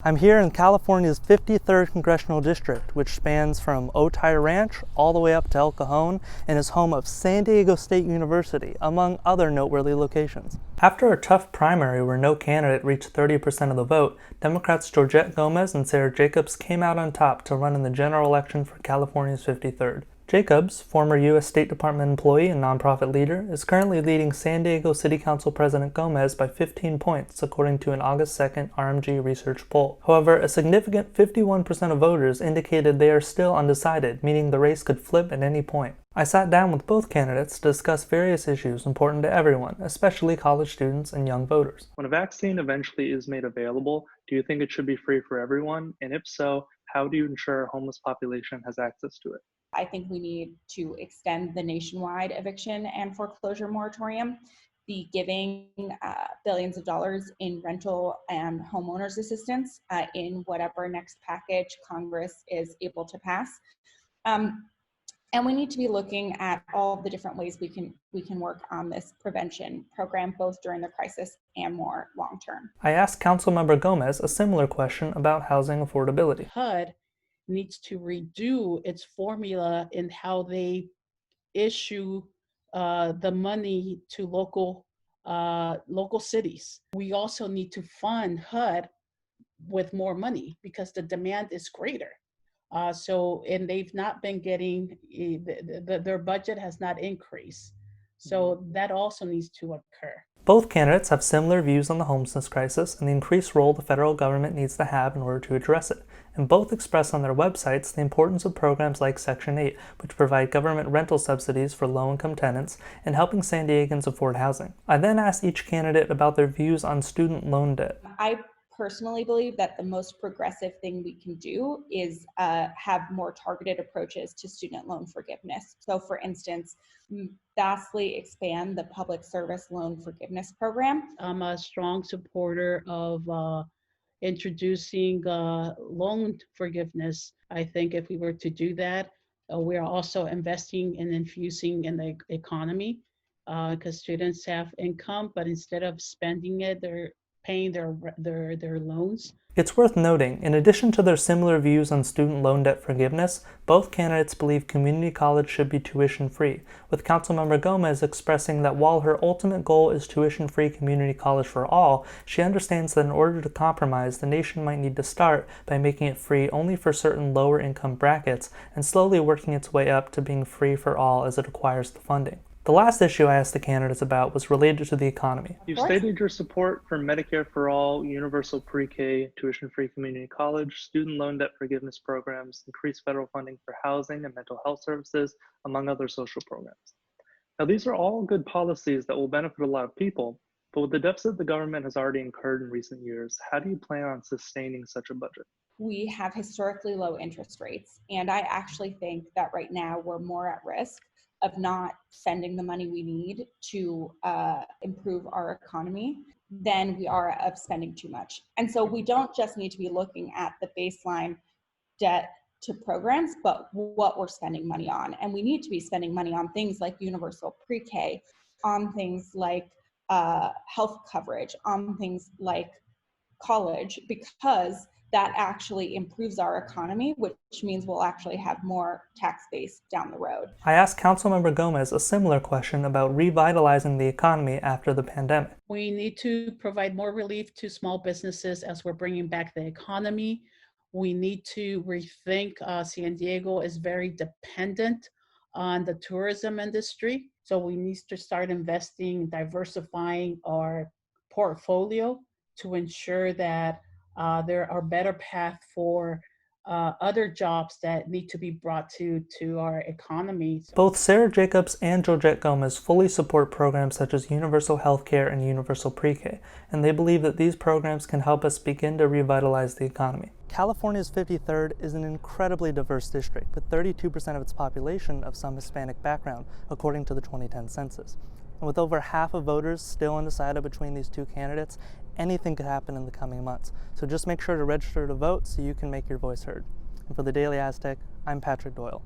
I'm here in California's 53rd Congressional District, which spans from Otay Ranch all the way up to El Cajon and is home of San Diego State University, among other noteworthy locations. After a tough primary where no candidate reached 30% of the vote, Democrats Georgette Gómez and Sara came out on top to run in the general election for California's 53rd. Jacobs, former U.S. State Department employee and nonprofit leader, is currently leading San Diego City Council President Gómez by 15 points, according to an August 2nd RMG research poll. However, a significant 51% of voters indicated they are still undecided, meaning the race could flip at any point. I sat down with both candidates to discuss various issues important to everyone, especially college students and young voters. When a vaccine eventually is made available, do you think it should be free for everyone? And if so, how do you ensure a homeless population has access to it? I think we need to extend the nationwide eviction and foreclosure moratorium, be giving billions of dollars in rental and homeowners assistance in whatever next package Congress is able to pass. And we need to be looking at all the different ways we can work on this prevention program, both during the crisis and more long term. I asked Councilmember Gómez a similar question about housing affordability. HUD needs to redo its formula in how they issue the money to local cities. We also need to fund HUD with more money because the demand is greater. And they've not been getting, their budget has not increased. So that also needs to occur. Both candidates have similar views on the homelessness crisis and the increased role the federal government needs to have in order to address it, and both express on their websites the importance of programs like Section 8, which provide government rental subsidies for low-income tenants and helping San Diegans afford housing. I then asked each candidate about their views on student loan debt. I personally believe that the most progressive thing we can do is have more targeted approaches to student loan forgiveness. So for instance, vastly expand the public service loan forgiveness program. I'm a strong supporter of introducing loan forgiveness. I think if we were to do that, we are also investing and infusing in the economy because students have income, but instead of spending it, they're paying their loans. It's worth noting, in addition to their similar views on student loan debt forgiveness, both candidates believe community college should be tuition-free, with Councilmember Gómez expressing that while her ultimate goal is tuition-free community college for all, she understands that in order to compromise, the nation might need to start by making it free only for certain lower income brackets and slowly working its way up to being free for all as it acquires the funding. The last issue I asked the candidates about was related to the economy. You've stated your support for Medicare for All, universal pre-K, tuition-free community college, student loan debt forgiveness programs, increased federal funding for housing and mental health services, among other social programs. Now, these are all good policies that will benefit a lot of people, but with the deficit the government has already incurred in recent years, how do you plan on sustaining such a budget? We have historically low interest rates, and I actually think that right now we're more at risk of not spending the money we need to improve our economy than we are of spending too much. And so we don't just need to be looking at the baseline debt to programs, but what we're spending money on. And we need to be spending money on things like universal pre-K, on things like health coverage, on things like college, because that actually improves our economy, which means we'll actually have more tax base down the road. I asked Councilmember Gómez a similar question about revitalizing the economy after the pandemic. We need to provide more relief to small businesses as we're bringing back the economy. We need to rethink San Diego is very dependent on the tourism industry. So we need to start investing, diversifying our portfolio to ensure that there are better paths for other jobs that need to be brought to our economy. Both Sara and Georgette Gómez fully support programs such as universal health care and universal pre-K, and they believe that these programs can help us begin to revitalize the economy. California's 53rd is an incredibly diverse district, with 32% of its population of some Hispanic background, according to the 2010 census. And with over half of voters still undecided between these two candidates, anything could happen in the coming months. So just make sure to register to vote so you can make your voice heard. And for the Daily Aztec, I'm Patrick Doyle.